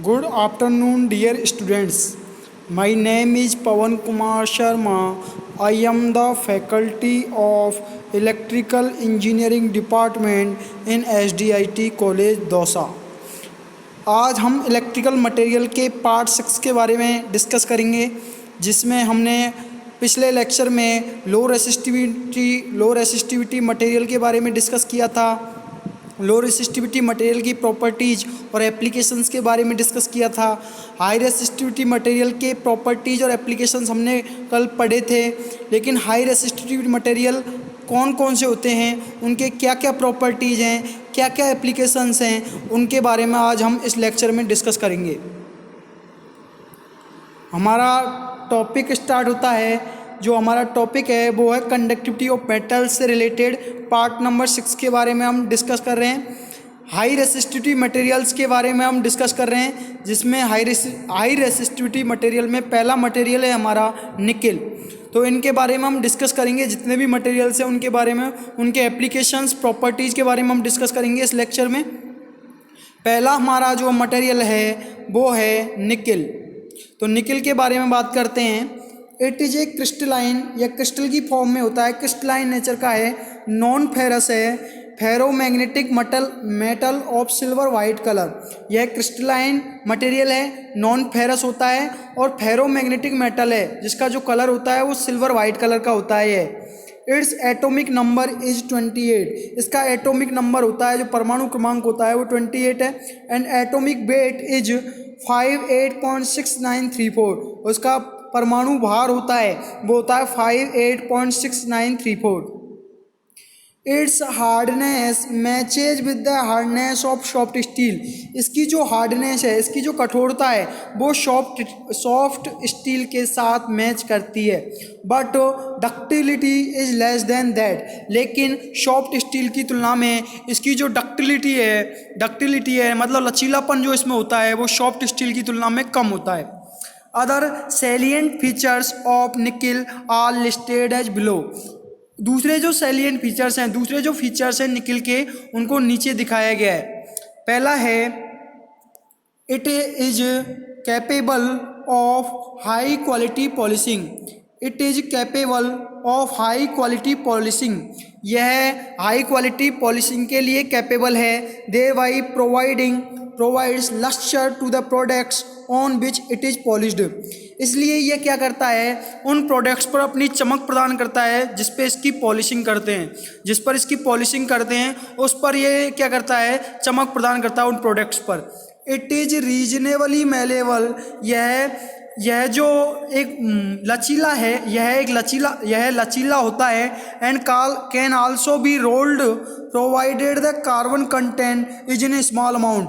Good afternoon, dear students. My name is Pawan Kumar Sharma. I am the faculty of Electrical Engineering Department in SDIT College Dausa. आज हम electrical material के part 6 के बारे में discuss करेंगे, जिसमें हमने पिछले लेक्चर में लो रेसिस्टिविटी मटेरियल के बारे में डिस्कस किया था। लो रेसिस्टिविटी मटेरियल की प्रॉपर्टीज़ और एप्लीकेशंस के बारे में डिस्कस किया था। हाई रेसिस्टिविटी मटेरियल के प्रॉपर्टीज़ और एप्लीकेशंस हमने कल पढ़े थे, लेकिन हाई रेसिस्टिविटी मटेरियल कौन कौन से होते हैं, उनके क्या क्या प्रॉपर्टीज़ हैं, क्या क्या एप्लीकेशंस हैं, उनके बारे में आज हम इस लेक्चर में डिस्कस करेंगे। हमारा टॉपिक स्टार्ट होता है, जो हमारा टॉपिक है वो है कंडक्टिविटी ऑफ मेटल्स से रिलेटेड। पार्ट नंबर 6 के बारे में हम डिस्कस कर रहे हैं। हाई रेसिस्टिविटी मटेरियल्स के बारे में हम डिस्कस कर रहे हैं, जिसमें हाई रेसिस्टिविटी मटेरियल में पहला मटेरियल है हमारा निकेल। तो इनके बारे में हम डिस्कस करेंगे। जितने भी मटेरियल्स हैं उनके बारे में, उनके एप्लीकेशंस, प्रॉपर्टीज़ के बारे में हम डिस्कस करेंगे इस लेक्चर में। पहला हमारा जो मटेरियल है वो है निकेल। तो निकेल के बारे में बात करते हैं। इट इज़ ए क्रिस्टलाइन, या क्रिस्टल की फॉर्म में होता है, क्रिस्टलाइन नेचर का है, नॉन फेरस है, ferromagnetic metal of silver white colour. यह क्रिस्टलाइन मटेरियल है, नॉन फेरस होता है और फेरोमैग्नेटिक मेटल है, जिसका जो कलर होता है वो सिल्वर वाइट कलर का होता है। ये इट्स एटॉमिक नंबर इज 28। इसका एटॉमिक नंबर होता है, जो परमाणु क्रमांक होता है वो 28 है। And atomic weight is 58.6934। उसका परमाणु भार होता है वो होता है 58.6934। It's hardness matches with the hardness of soft steel. इसकी जो हार्डनेस है, इसकी जो कठोरता है वो सॉफ्ट स्टील के साथ मैच करती है। But ductility is less than that. लेकिन सॉफ्ट स्टील की तुलना में इसकी जो डक्टिलिटी है मतलब लचीलापन जो इसमें होता है वो सॉफ्ट स्टील की तुलना में कम होता है। Other salient features of nickel are listed as below. दूसरे जो सैलिएंट फीचर्स हैं, दूसरे जो फीचर्स हैं निकेल के, उनको नीचे दिखाया गया है। पहला है, it is capable of high quality polishing. It is capable of high quality polishing. यह हाई क्वालिटी पॉलिशिंग के लिए कैपेबल है। Thereby provides lustre to the products on which it is polished. इसलिए यह क्या करता है, उन प्रोडक्ट्स पर अपनी चमक प्रदान करता है जिस पे इसकी पॉलिशिंग करते हैं, उस पर यह क्या करता है, चमक प्रदान करता है उन प्रोडक्ट्स पर। It is reasonably malleable. यह जो एक लचीला है, यह लचीला होता है। And can also be rolled provided the carbon content is in A small amount.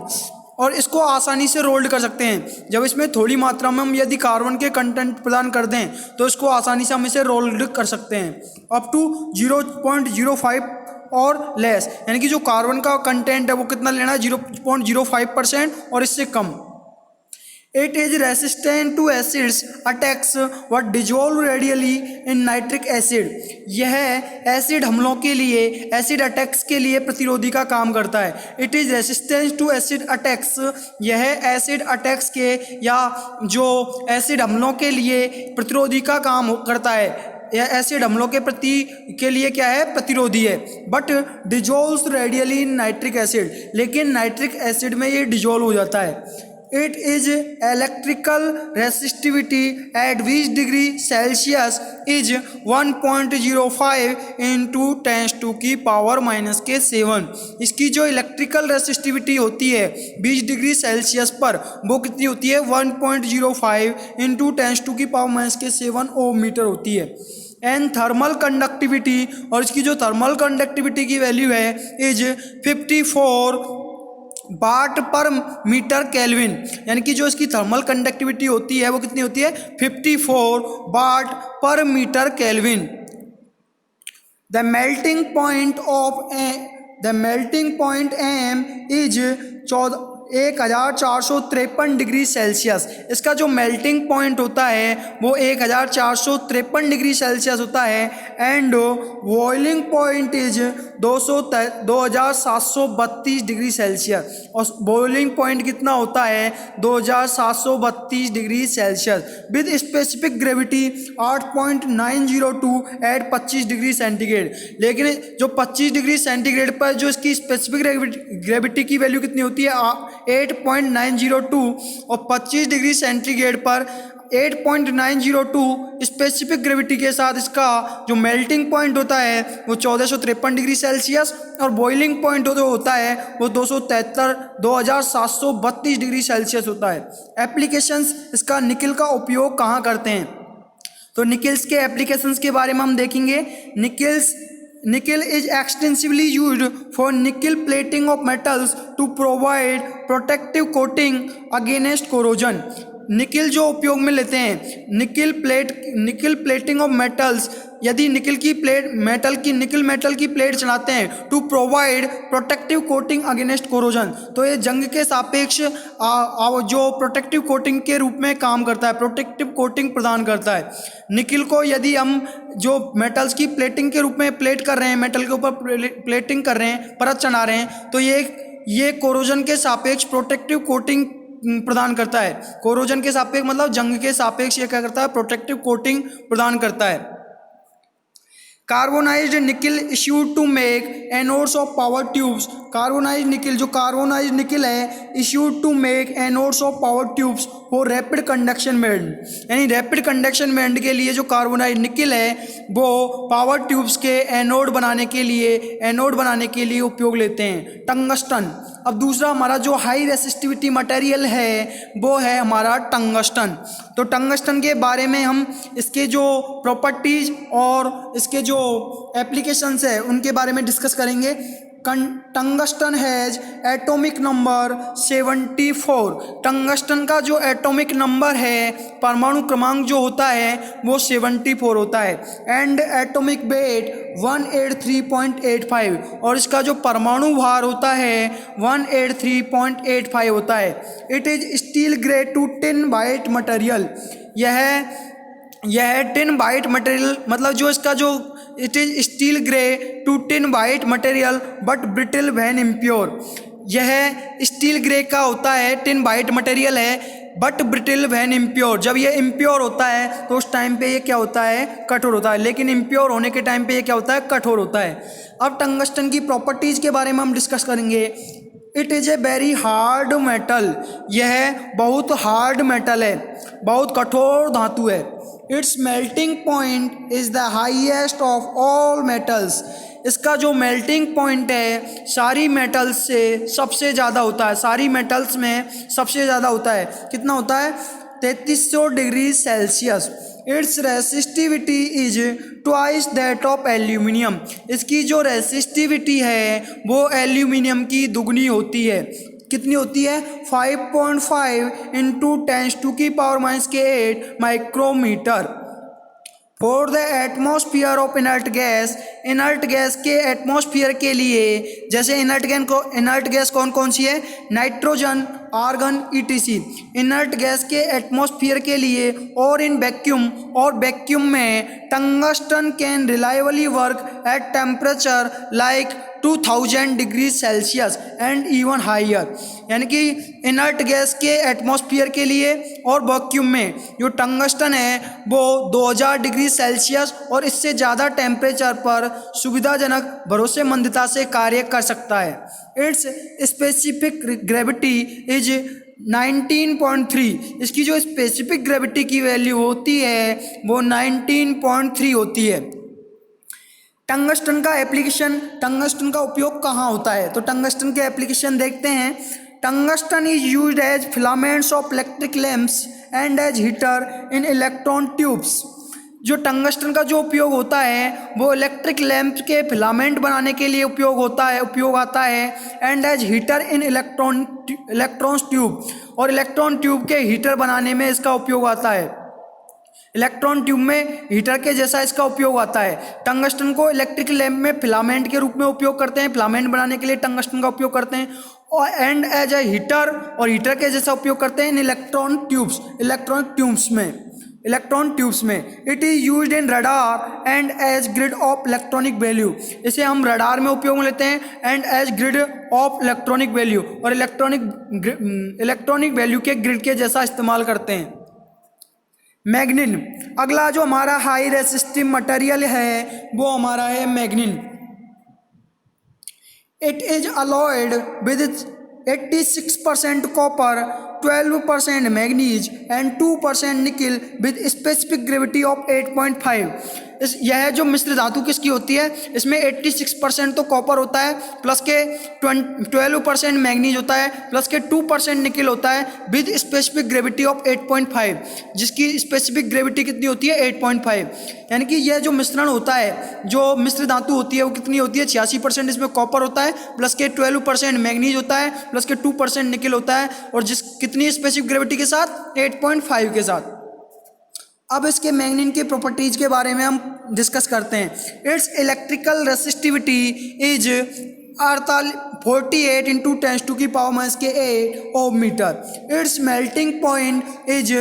और इसको आसानी से रोल्ड कर सकते हैं। जब इसमें थोड़ी मात्रा में हम यदि कार्बन के कंटेंट प्रदान कर दें तो इसको आसानी से हम इसे रोल्ड कर सकते हैं अप टू 0.05 और लेस। यानी कि जो कार्बन का कंटेंट है वो कितना लेना है, 0.05% और इससे कम। It is resistant to acids attacks what dissolve readily in nitric acid। यह एसिड हमलों के लिए, एसिड अटैक्स के लिए प्रतिरोधी का काम करता है। It is resistant to acid attacks। यह एसिड अटैक्स के या जो एसिड हमलों के लिए प्रतिरोधी का काम करता है। यह एसिड हमलों के लिए क्या है, प्रतिरोधी है। But dissolves radially in nitric acid. लेकिन नाइट्रिक एसिड में ये डिजोल्व हो जाता है। It is electrical resistivity eight which degree Celsius is 1.05 into 10⁻⁻⁷। इसकी जो इलेक्ट्रिकल रेसिस्टिविटी होती है 20 डिग्री सेल्सियस पर, वो कितनी होती है, 1.05 इंटू 10⁻⁻⁷ ओम मीटर होती है। एंड थर्मल कंडक्टिविटी, और इसकी जो थर्मल कंडक्टिविटी की वैल्यू है इज 54 वाट पर मीटर केल्विन। यानी कि जो इसकी थर्मल कंडक्टिविटी होती है वो कितनी होती है, 54 वाट पर metre kelvin. The melting point M is 1453 degree Celsius. इसका जो मेल्टिंग पॉइंट होता है वो 1453 डिग्री सेल्सियस होता है। And boiling point is 2732 degree Celsius, और बॉइलिंग पॉइंट कितना होता है 2732 degree Celsius with specific gravity 8.902 at 25 degree centigrade. लेकिन जो 25 डिग्री सेंटीग्रेड पर जो इसकी स्पेसिफिक ग्रेविटी की वैल्यू कितनी होती है 8.902, और 25 डिग्री सेंटीग्रेड पर 8.902 स्पेसिफिक ग्रेविटी के साथ इसका जो मेल्टिंग पॉइंट होता है वो 1453 डिग्री सेल्सियस, और बॉइलिंग पॉइंट जो होता है वो 2732 डिग्री सेल्सियस होता है। एप्लीकेशंस इसका निकिल का उपयोग कहाँ करते हैं, तो निकिल्स के एप्लीकेशंस के बारे में हम देखेंगे। Nickel is extensively used for nickel plating of metals to provide protective coating against corrosion. Nickel जो उपयोग में लेते हैं, निकिल प्लेटिंग ऑफ मेटल्स, यदि निकिल मेटल की प्लेट चलाते हैं to provide protective coating against corrosion, तो ये जंग के सापेक्ष जो प्रोटेक्टिव कोटिंग के रूप में काम करता है, प्रोटेक्टिव कोटिंग प्रदान करता है। निकिल को यदि हम जो मेटल्स की प्लेटिंग के रूप में प्लेट कर रहे हैं, मेटल के ऊपर प्लेटिंग कर रहे हैं, परत चढ़ा रहे हैं, तो ये कोरोजन के सापेक्ष प्रोटेक्टिव कोटिंग प्रदान करता है। कोरोजन के सापेक्ष मतलब जंग के सापेक्ष ये क्या करता है, प्रोटेक्टिव कोटिंग प्रदान करता है। Carbonised nickel issued to make anodes of power tubes. Carbonised nickel है issued to make anodes of power tubes for rapid conduction band, यानी रैपिड कंडक्शन बैंड के लिए जो कार्बोनाइज्ड निकिल है वो पावर ट्यूब्स के एनोड बनाने के लिए उपयोग लेते हैं। टंगस्टन, अब दूसरा हमारा जो हाई रेसिस्टिविटी मटेरियल है वो है हमारा टंगस्टन। तो टंगस्टन के बारे में हम इसके जो प्रॉपर्टीज और इसके जो एप्लीकेशंस है उनके बारे में डिस्कस करेंगे। Tungsten has atomic number 74। Tungsten का जो एटॉमिक नंबर है, परमाणु क्रमांक जो होता है वो 74 होता है, एंड एटॉमिक वेट 183.85, और इसका जो परमाणु भार होता है 183.85 होता है। It is steel grey to tin white material. यह टिन वाइट मटेरियल मतलब जो इसका जो it is steel grey to tin white material but brittle when impure. यह स्टील ग्रे का होता है, टिन वाइट मटेरियल है, बट ब्रिटल व्हेन इम्प्योर। जब ये इम्प्योर होता है तो उस टाइम पे ये क्या होता है, कठोर होता है, लेकिन इम्प्योर होने के टाइम पे ये क्या होता है, कठोर होता है। अब टंगस्टन की प्रॉपर्टीज के बारे में हम डिस्कस करेंगे। It is a very hard metal. यह बहुत हार्ड मेटल है, बहुत कठोर धातु है। It's melting point is the highest of all metals. इसका जो मेल्टिंग पॉइंट है सारी मेटल्स से सबसे ज़्यादा होता है, सारी मेटल्स में सबसे ज़्यादा होता है। कितना होता है, 3300 degree Celsius. It's resistivity is twice that of aluminium. इसकी जो रेसिस्टिविटी है वो एल्यूमिनियम की दुगनी होती है। कितनी होती है, 5.5 into 10⁻⁸ micrometre. For the atmosphere of inert gas के एटमॉस्फियर के लिए, जैसे इनर्ट गैस कौन कौन सी है, nitrogen, argon, ETC. Inert gas के एटमॉस्फियर के लिए और इन वैक्यूम में tungsten can reliably work at temperature like 2000 degree Celsius and even higher. यानी कि इनर्ट गैस के एटमॉस्फियर के लिए और वैक्यूम में जो टंगस्टन है वो 2000 डिग्री सेल्सियस और इससे ज़्यादा टेम्परेचर पर सुविधाजनक भरोसेमंदता से कार्य कर सकता है। It's specific gravity is 19.3। इसकी जो स्पेसिफिक ग्रेविटी की वैल्यू होती है वो 19.3 होती है। टंगस्टन का एप्लीकेशन, टंगस्टन का उपयोग कहाँ होता है, तो टंगस्टन के एप्लीकेशन देखते हैं। Tungsten is used as filaments of electric lamps and as heater in electron tubes. जो टंगस्टन का जो उपयोग होता है वो इलेक्ट्रिक लैंप के फिलामेंट बनाने के लिए उपयोग आता है and as heater in electrons tube, और इलेक्ट्रॉन ट्यूब के हीटर बनाने में इसका उपयोग आता है। इलेक्ट्रॉन ट्यूब में हीटर के जैसा इसका उपयोग आता है। टंगस्टन को इलेक्ट्रिक लैंप में फिलामेंट के रूप में उपयोग करते हैं, फिलामेंट बनाने के लिए टंगस्टन का उपयोग करते हैं, और एंड एज ए हीटर, और हीटर के जैसा उपयोग करते हैं इन इलेक्ट्रॉनिक ट्यूब्स में। इलेक्ट्रॉन ट्यूब्स में। It is used in radar and as grid of electronic value. इसे हम रडार में उपयोग में लेते हैं and as grid of electronic value, और इलेक्ट्रॉनिक वैल्यू के ग्रिड के जैसा इस्तेमाल करते हैं। मैग्नीन, अगला जो हमारा हाई रेसिस्टिव मटेरियल है वो हमारा है manganin. It is alloyed with 86% copper, 12% manganese and 2% nickel with specific gravity of 8.5। यह जो मिश्र धातु किसकी होती है, इसमें 86% तो कॉपर होता है, प्लस के 12% मैग्नीज होता है, प्लस के 2% निकिल होता है विद स्पेसिफिक ग्रेविटी ऑफ 8.5, जिसकी स्पेसिफिक ग्रेविटी कितनी होती है 8.5। यानी कि यह जो मिश्रण होता है, जो मिश्र धातु होती है वो कितनी होती है 86% इसमें कॉपर होता है, प्लस के 12% मैग्नीज होता है, प्लस के 2% निकिल होता है, और जिस कितनी स्पेसिफिक ग्रेविटी के साथ 8.5 के साथ। अब इसके मैग्नीन के प्रॉपर्टीज के बारे में हम डिस्कस करते हैं। Its electrical resistivity is 48 into 10⁻⁸ ohm metre. Its melting point is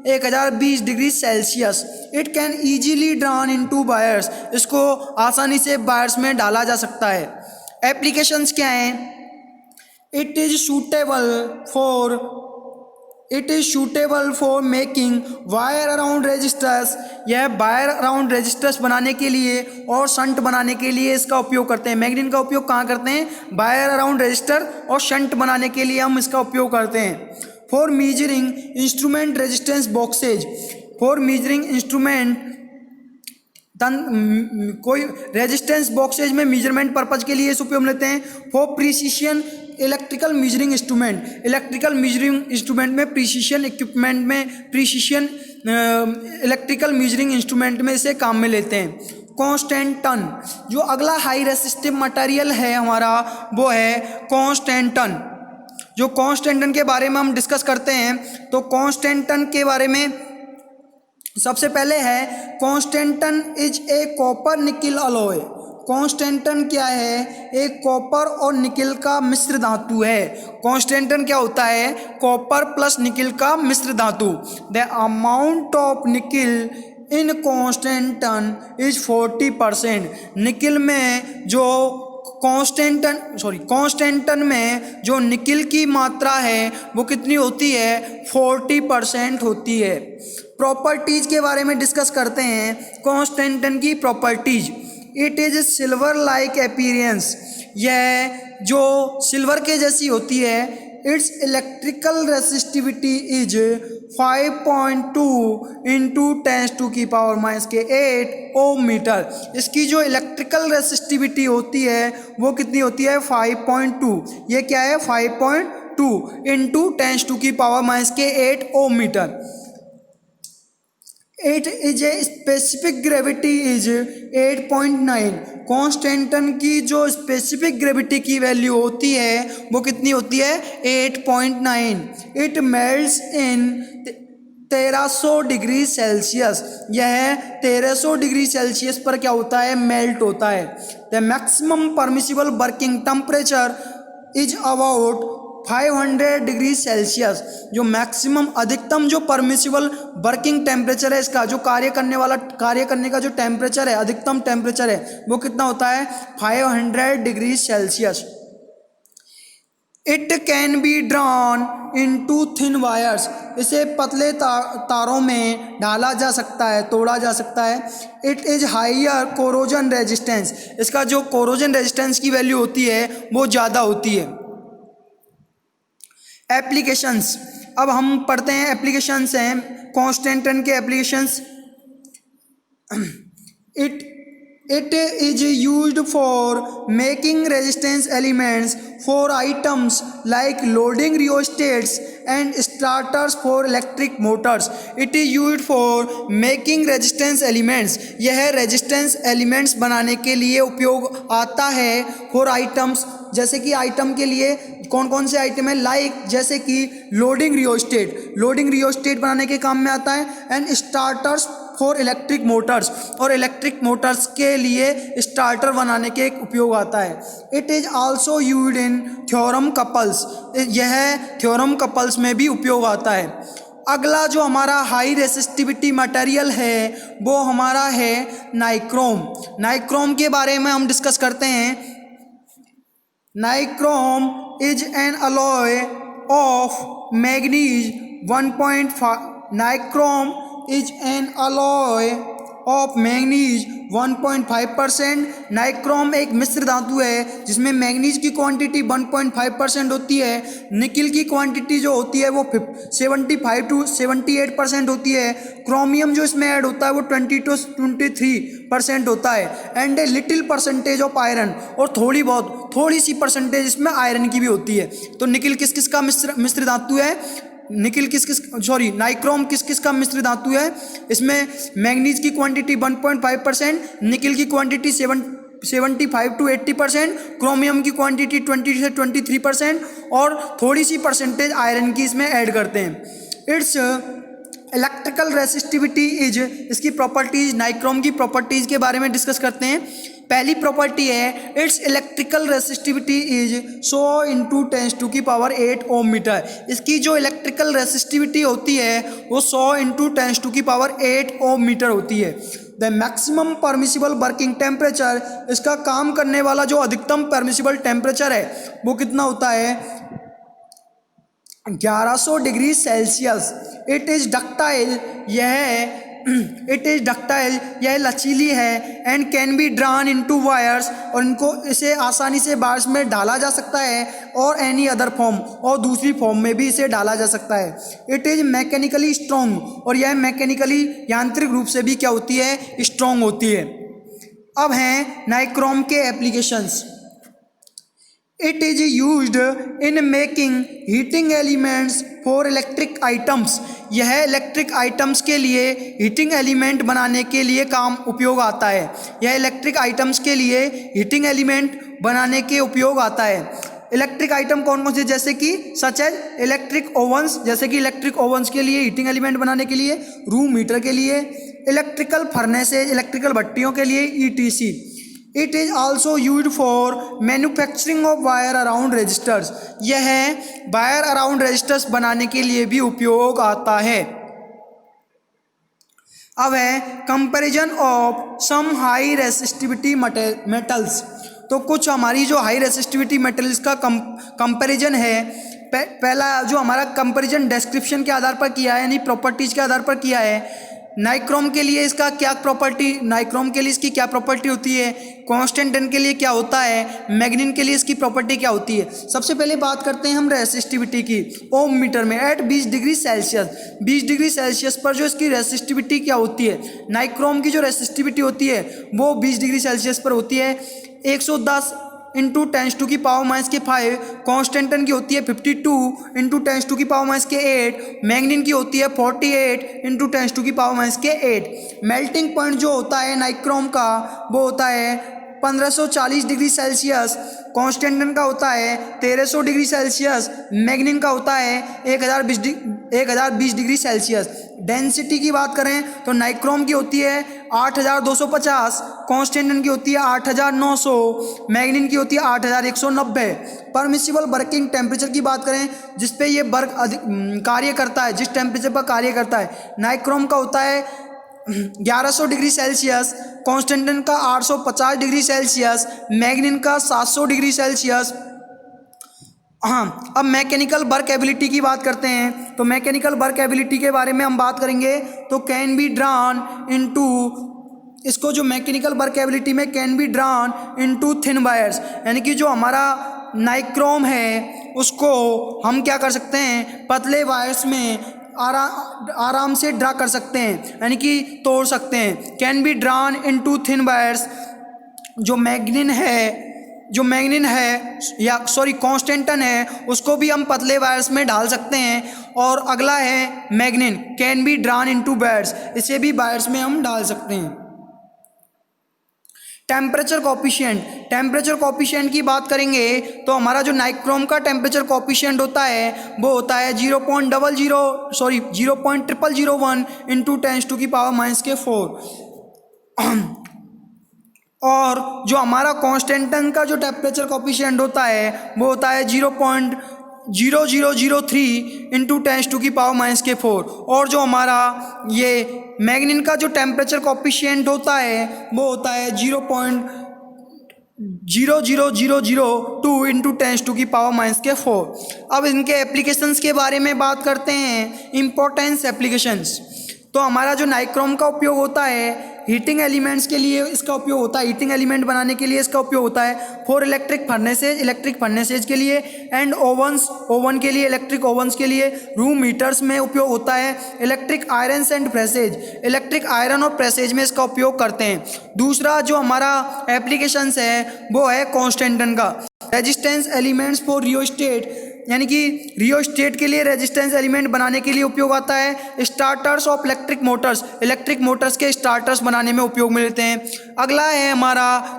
1020 degree Celsius. It can easily drawn into wires. इसको आसानी से वायर्स में डाला जा सकता है। एप्लीकेशंस क्या हैं? It is suitable for making wire around resistors. यह वायर अराउंड रेजिस्टर्स बनाने के लिए और शंट बनाने के लिए इसका उपयोग करते हैं। मैग्नीन का उपयोग कहाँ करते हैं? वायर अराउंड रेजिस्टर और शंट बनाने के लिए हम इसका उपयोग करते हैं। For measuring instrument resistance boxes. For measuring instrument कोई रेजिस्टेंस बॉक्सेज में मीजरमेंट पर्पज के लिए इस उपयोग लेते हैं। For precision electrical measuring instrument. Electrical measuring instrument में प्रिसिशन इक्विपमेंट में प्रिसिशन इलेक्ट्रिकल मीजरिंग इंस्ट्रूमेंट में इसे काम में लेते हैं। कांस्टेंट टन, जो अगला हाई रेसिस्टिव मटेरियल है हमारा वो है कांस्टेंट टन। जो कांस्टेंट टन के बारे में हम डिस्कस करते हैं, तो कांस्टेंट टन के बारे में सबसे पहले है constantan is a copper nickel alloy. Constantan क्या है? एक कॉपर और निकिल का मिश्र धातु है। कांस्टेंट टन क्या होता है? कॉपर प्लस निकिल का मिश्र धातु। The amount of nickel in constantan is 40%। Nickel में जो कांस्टेंट टन में जो निकिल की मात्रा है वो कितनी होती है? 40% होती है। प्रॉपर्टीज के बारे में डिस्कस करते हैं। कांस्टेंट टन की properties. It is silver like appearance. यह जो सिल्वर के जैसी होती है। Its electrical resistivity is 5.2 into 10⁻⁸ ohm metre. इसकी जो इलेक्ट्रिकल रेसिस्टिविटी होती है वो कितनी होती है? 5.2। ये क्या है? 5.2 into 10⁻⁸ ohm metre. It is a specific gravity is 8.9। Constantan की जो स्पेसिफिक ग्रेविटी की वैल्यू होती है वो कितनी होती है? 8.9। It melts in 1300 degree Celsius. यह 1300 डिग्री सेल्सियस पर क्या होता है? मेल्ट होता है। The maximum permissible working temperature is about 500 degree Celsius. जो मैक्सिमम अधिकतम जो परमिसिबल वर्किंग टेम्परेचर है इसका, जो कार्य करने का जो टेम्परेचर है, अधिकतम टेम्परेचर है वो कितना होता है? 500 degree Celsius. It can be drawn into thin wires. इसे पतले तारों में ढाला जा सकता है, तोड़ा जा सकता है। It is higher corrosion resistance. इसका जो कोरोजन रेजिस्टेंस की वैल्यू होती है वो ज़्यादा होती है। एप्लीकेशंस, अब हम पढ़ते हैं एप्लीकेशंस हैं कांस्टेंट टन के applications. It is used for making resistance elements for items like loading rheostats and starters for electric motors. It is used for making resistance elements. यह रेजिस्टेंस एलिमेंट्स बनाने के लिए उपयोग आता है। फॉर आइटम्स, जैसे कि आइटम के लिए कौन कौन से आइटम है? लाइक जैसे कि लोडिंग रियोस्टेट बनाने के काम में आता है। And starters for electric Motors, और इलेक्ट्रिक मोटर्स के लिए स्टार्टर बनाने के उपयोग आता है। It is also used in theorem couples. यह थ्योरम कपल्स में भी उपयोग आता है। अगला जो हमारा हाई रेसिस्टिविटी मटेरियल है वो हमारा है नाइक्रोम। नाइक्रोम के बारे में हम डिस्कस करते हैं। Nichrome is an alloy of manganese 1.5। Nichrome is an alloy of manganese 1.5%। Nichrome एक मिश्र धातु है जिसमें मैग्नीज की क्वांटिटी 1.5% होती है। निकिल की क्वांटिटी जो होती है वो 75 to 78% होती है। क्रोमियम जो इसमें ऐड होता है वो 20 to 23% होता है। And a little percentage of iron, और थोड़ी सी परसेंटेज इसमें आयरन की भी होती है। तो निकिल किस किस का मिश्र धातु है? नाइक्रोम किस किस का मिश्र धातु है? इसमें मैग्नीज की क्वांटिटी 1.5%, निकिल की क्वांटिटी 75 to 80%, क्रोमियम की क्वांटिटी 20 से 23% और थोड़ी सी परसेंटेज आयरन की इसमें ऐड करते हैं। इट्स इलेक्ट्रिकल रेसिस्टिविटी इज, इसकी प्रॉपर्टीज, नाइक्रोम की प्रॉपर्टीज के बारे में डिस्कस करते हैं। पहली प्रॉपर्टी है its electrical resistivity is 100 × 10⁸ ohm metre. इसकी जो इलेक्ट्रिकल रेसिस्टिविटी होती है वो 100 × 10⁸ ओम मीटर होती है। The maximum permissible working temperature, इसका काम करने वाला जो अधिकतम परमिसिबल टेम्परेचर है वो कितना होता है? 1100 degree Celsius. It is ductile, यह लचीली है। And can be drawn into wires, और इसे आसानी से वायर्स में डाला जा सकता है। और एनी अदर फॉर्म, और दूसरी फॉर्म में भी इसे डाला जा सकता है। इट इज़ मैकेनिकली स्ट्रॉन्ग, और यह मैकेनिकली यांत्रिक रूप से भी क्या होती है? स्ट्रॉन्ग होती है। अब हैं नाइक्रोम के applications. It is used in making heating elements for electric items, यह इलेक्ट्रिक आइटम्स के लिए हीटिंग एलिमेंट बनाने के लिए उपयोग आता है। यह इलेक्ट्रिक आइटम्स के लिए हीटिंग एलिमेंट बनाने के उपयोग आता है। इलेक्ट्रिक आइटम कौन कौन से? जैसे कि सच एज इलेक्ट्रिक ओवंस, जैसे कि इलेक्ट्रिक ओवंस के लिए हीटिंग एलिमेंट बनाने के लिए, रूम हीटर के लिए, इलेक्ट्रिकल फर्नेसेज, इलेक्ट्रिकल भट्टियों के लिए, ETC। It is also use for manufacturing of wire around resistors, यह वायर अराउंड रजिस्टर्स बनाने के लिए भी उपयोग आता है। अब है comparison of some high resistivity metals. तो कुछ हमारी जो हाई रेसिस्टिविटी मेटल्स का कंपैरिजन है। पहला जो हमारा कंपैरिजन डिस्क्रिप्शन के आधार पर किया है, यानी प्रॉपर्टीज के आधार पर किया है। नाइक्रोम के लिए इसका क्या प्रॉपर्टी, नाइक्रोम के लिए इसकी क्या प्रॉपर्टी होती है, कॉन्स्टेंटन के लिए क्या होता है, मैग्नीन के लिए इसकी प्रॉपर्टी क्या होती है। सबसे पहले बात करते हैं हम रेसिस्टिविटी की। ओम मीटर में at 20 degree Celsius, 20 degree Celsius पर जो इसकी रेसिस्टिविटी क्या होती है, नाइक्रोम की जो रेसिस्टिविटी होती है वो 20 डिग्री सेल्सियस पर होती है। 110 × 10⁵, कॉन्स्टेंटन की होती है 52 × 10⁻⁸, मैग्नीन की होती है 48 × 10⁻⁸। मेल्टिंग पॉइंट जो होता है नाइक्रोम का वो होता है 1540 डिग्री सेल्सियस, कॉन्स्टेंटन का होता है 1300 डिग्री सेल्सियस, मैग्नीन का होता है 1020 डिग्री सेल्सियस। डेंसिटी की बात करें तो नाइक्रोम की होती है 8250, कॉन्स्टेंटन की होती है 8900, मैग्नीन की होती है 8190। परमिसिबल वर्किंग टेम्परेचर की बात करें जिस पे ये वर्क कार्य करता है, जिस टेम्परेचर पर कार्य करता है, नाइक्रोम का होता है 1100 डिग्री सेल्सियस, कॉन्स्टेंटन का 850 डिग्री सेल्सियस, मैग्नीन का 700 डिग्री सेल्सियस। हाँ, अब मैकेनिकल वर्क एबिलिटी की बात करते हैं। तो मैकेनिकल वर्क एबिलिटी के बारे में हम बात करेंगे तो कैन बी ड्रान इनटू, इसको जो मैकेनिकल वर्क एबिलिटी में can be drawn into thin wires, यानी कि जो हमारा नाइक्रोम है उसको हम क्या कर सकते हैं, पतले वायर्स में आराम से ड्रा कर सकते हैं, यानी कि तोड़ सकते हैं। Can be drawn into thin wires, जो मैग्नीन है या कॉन्स्टेंटन है उसको भी हम पतले वायर्स में डाल सकते हैं। और अगला है manganin, can be drawn into wires, इसे भी वायर्स में हम डाल सकते हैं। टेम्परेचर कोफिशिएंट की बात करेंगे तो हमारा जो नाइक्रोम का टेम्परेचर कोफिशिएंट होता है वो होता है 0.00001 × 10⁻⁴। और जो हमारा कॉन्स्टेंटन का जो टेम्परेचर कोफिशिएंट होता है वो होता है 0.0003 इंटू 10⁻⁻⁴। और जो हमारा ये मैग्नीन का जो टेम्परेचर कोफिशिएंट होता है वो होता है 0.00002 इंटू 10⁻⁻⁴। अब इनके एप्लीकेशंस के बारे में बात करते हैं, इम्पोर्टेंस एप्लीकेशंस। तो हमारा जो नाइक्रोम का उपयोग होता है हीटिंग एलिमेंट्स के लिए इसका उपयोग होता है, हीटिंग एलिमेंट बनाने के लिए इसका उपयोग होता है। फॉर इलेक्ट्रिक फर्नेसेज के लिए, एंड ओवन के लिए, इलेक्ट्रिक ओवंस के लिए, रूम हीटर्स में उपयोग होता है। Electric irons and presses, electric iron और प्रेसेज में इसका उपयोग करते हैं। दूसरा जो हमारा एप्लीकेशंस है वो है कॉन्स्टेंटन का, रेजिस्टेंस एलिमेंट्स फॉर रियोस्टेट, यानी कि रियोस्टेट के लिए रेजिस्टेंस एलिमेंट बनाने के लिए उपयोग आता है। Starters of electric Motors, electric Motors के स्टार्टर्स बनाने में उपयोग में लेते हैं। अगला है हमारा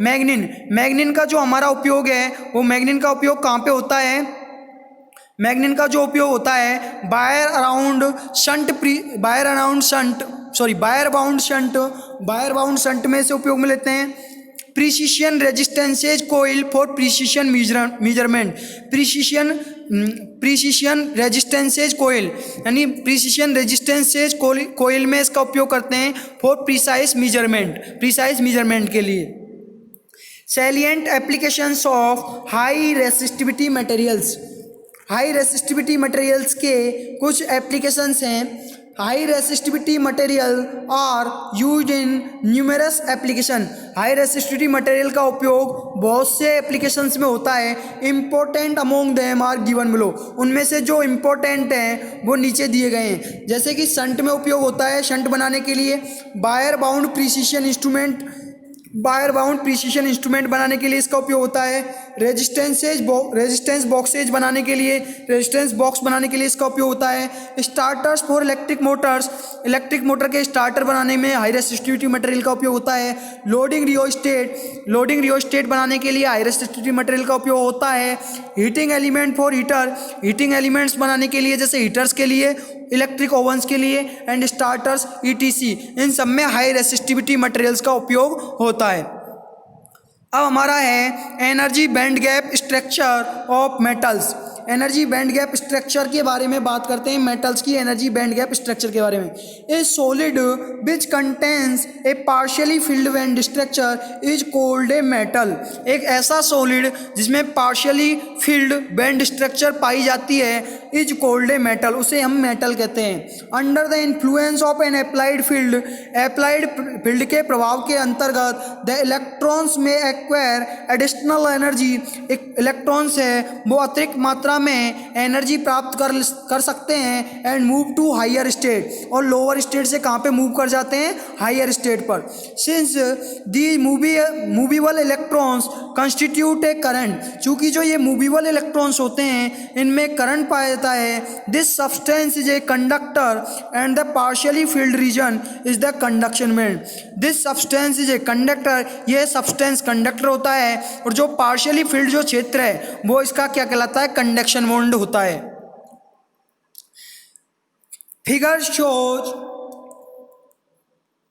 मैग्नीन। मैग्नीन का जो हमारा उपयोग है वो मैग्नीन का उपयोग कहाँ पे होता है? मैग्नीन का जो उपयोग होता है वायर बाउंड शंट में से उपयोग में लेते हैं। Precision resistances coil for precision measurement, precision resistances coil, यानी प्रिसिशन रेजिस्टेंसेज कोइल में इसका उपयोग करते हैं फॉर प्रिसाइज मेजरमेंट के लिए। Salient applications of high resistivity materials, high resistivity materials के कुछ एप्लीकेशंस हैं। High resistivity material are used in numerous application, high resistivity material का उपयोग बहुत से एप्लीकेशंस में होता है। Important among them are given below, उनमें से जो इम्पोर्टेंट हैं वो नीचे दिए गए हैं। जैसे कि शंट में उपयोग होता है, शंट बनाने के लिए। वायर बाउंड प्रिसिशन इंस्ट्रूमेंट बनाने के लिए इसका उपयोग होता है। रेजिस्टेंस बॉक्सेज बनाने के लिए, रेजिस्टेंस बॉक्स बनाने के लिए इसका उपयोग होता है। Starters for electric Motors, electric motor के स्टार्टर बनाने में हाई रेसिस्टिविटी मटेरियल का उपयोग होता है। लोडिंग रियोस्टेट बनाने के लिए हाई रेसिस्टिविटी मटेरियल का उपयोग होता है। Heating element for heater, heating elements बनाने के लिए जैसे हीटर्स के लिए, इलेक्ट्रिक ओवंस के लिए, एंड स्टार्टर्स ETC, इन सब में हाई रेसिस्टिविटी मटेरियल्स का उपयोग होता है। अब हमारा है energy band gap structure of metals. Energy band gap structure के बारे में बात करते हैं, मेटल्स की एनर्जी बैंड गैप स्ट्रक्चर के बारे में। ए solid which contains A partially field band structure is called a metal, एक ऐसा सॉलिड जिसमें पार्शियली फिल्ड बैंड स्ट्रक्चर पाई जाती है इज कॉल्ड ए मेटल, उसे हम मेटल कहते हैं। Under the influence of N applied field, applied field के प्रभाव के अंतर्गत द इलेक्ट्रॉन्स में एक्वायर एडिशनल एनर्जी, एक इलेक्ट्रॉन्स है वो अतिरिक्त मात्रा में एनर्जी प्राप्त कर सकते हैं। And move to higher state, और लोअर स्टेट से कहाँ पे मूव कर जाते हैं? हायर स्टेट पर। Since the movable electrons constitute a current, चूँकि जो ये मूवेबल इलेक्ट्रॉन्स होते हैं इनमें करंट पाया जाता है। This substance is a conductor and the partially field region is the conduction band. This substance is a conductor, यह सब्सटेंस कंडक्टर होता है, और जो पार्शियली फील्ड जो क्षेत्र है वो इसका क्या कहलाता है? कंडक्शन बॉन्ड होता है। Figure shows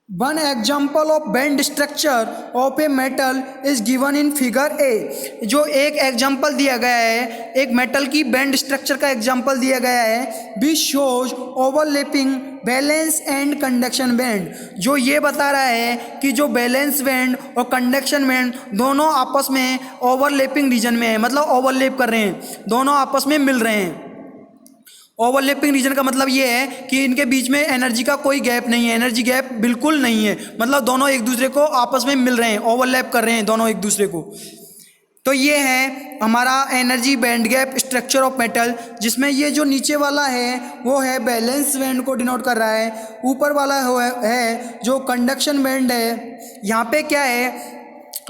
one example of band structure of a metal is given in figure A. जो एक एग्जाम्पल दिया गया है, एक मेटल की बैंड स्ट्रक्चर का एग्जाम्पल दिया गया है, which shows overlapping balance and conduction band, जो ये बता रहा है कि जो बैलेंस बैंड और कंडक्शन बैंड दोनों आपस में ओवरलैपिंग रीजन में है, मतलब ओवरलैप कर रहे हैं, दोनों आपस में मिल रहे हैं। ओवरलैपिंग रीजन का मतलब ये है कि इनके बीच में एनर्जी का कोई गैप नहीं है, एनर्जी गैप बिल्कुल नहीं है, मतलब दोनों एक दूसरे को आपस में मिल रहे हैं, ओवरलैप कर रहे हैं दोनों एक दूसरे को। तो ये है हमारा energy band gap structure of metal, जिसमें ये जो नीचे वाला है वो है बैलेंस बैंड को डिनोट कर रहा है, ऊपर वाला है जो कंडक्शन बैंड है। यहाँ पे क्या है,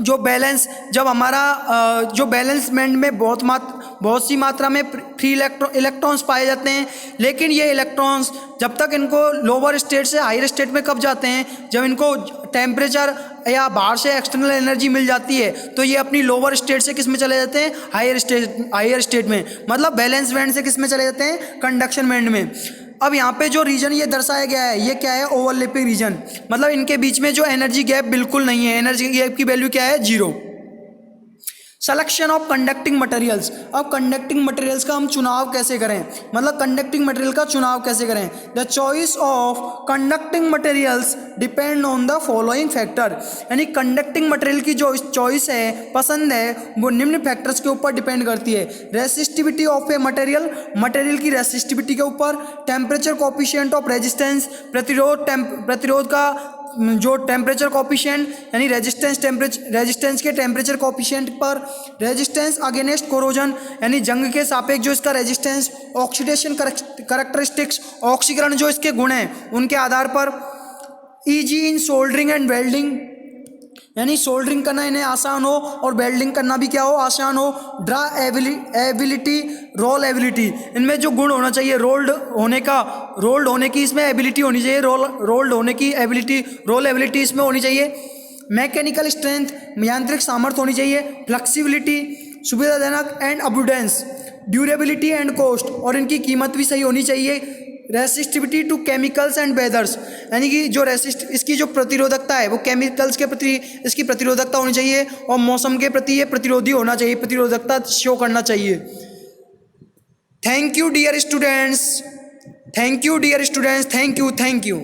जो बैलेंस, जब हमारा जो बैलेंस बैंड में बहुत सी मात्रा में फ्री इलेक्ट्रॉन्स पाए जाते हैं, लेकिन ये इलेक्ट्रॉन्स जब तक इनको लोअर स्टेट से हायर स्टेट में कब जाते हैं, जब इनको टेम्परेचर या बाहर से एक्सटर्नल एनर्जी मिल जाती है, तो ये अपनी लोअर स्टेट से किस में चले जाते हैं? हायर स्टेट में, मतलब बैलेंस बैंड से किस में चले जाते हैं? कंडक्शन बैंड में। अब यहाँ पे जो रीजन ये दर्शाया गया है ये क्या है? ओवरलैपिंग रीजन, मतलब इनके बीच में जो एनर्जी गैप बिल्कुल नहीं है, एनर्जी गैप की वैल्यू क्या है? 0। Selection of conducting materials. अब कंडक्टिंग मटेरियल्स का हम चुनाव कैसे करें, मतलब कंडक्टिंग मटेरियल का चुनाव कैसे करें। The choice of conducting materials depend on the following factor, यानी कंडक्टिंग मटेरियल की जो चॉइस है, पसंद है, वो निम्न फैक्टर्स के ऊपर डिपेंड करती है। Resistivity of a material, material की रेसिस्टिविटी के ऊपर। टेम्परेचर कोफिशिएंट ऑफ रेजिस्टेंस, प्रतिरोध का जो टेम्परेचर कोफिशिएंट यानी रेजिस्टेंस के टेम्परेचर कोफिशिएंट पर। रेजिस्टेंस अगेंस्ट कोरोजन, यानी जंग के सापेक्ष जो इसका रेजिस्टेंस। ऑक्सीडेशन करैक्टरिस्टिक्स, ऑक्सीकरण जो इसके गुण हैं उनके आधार पर। Easy in soldering and welding, यानी सोल्डरिंग करना इन्हें आसान हो और वेल्डिंग करना भी क्या हो, आसान हो। ड्रा एबिलिटी, रोल एबिलिटी, इनमें जो गुण होना चाहिए, रोल्ड होने की इसमें एबिलिटी होनी चाहिए, रोल्ड होने की एबिलिटी, रोल एबिलिटी इसमें होनी चाहिए। मैकेनिकल स्ट्रेंथ, यांत्रिक सामर्थ्य होनी चाहिए। फ्लेक्सिबिलिटी, सुविधाजनक and abundance. Durability and cost, और इनकी कीमत भी सही होनी चाहिए। Resistivity to chemicals and weathers, यानी कि जो इसकी जो प्रतिरोधकता है वो केमिकल्स के प्रति इसकी प्रतिरोधकता होनी चाहिए और मौसम के प्रति ये प्रतिरोधी होना चाहिए, प्रतिरोधकता शो करना चाहिए। Thank you dear students, thank you.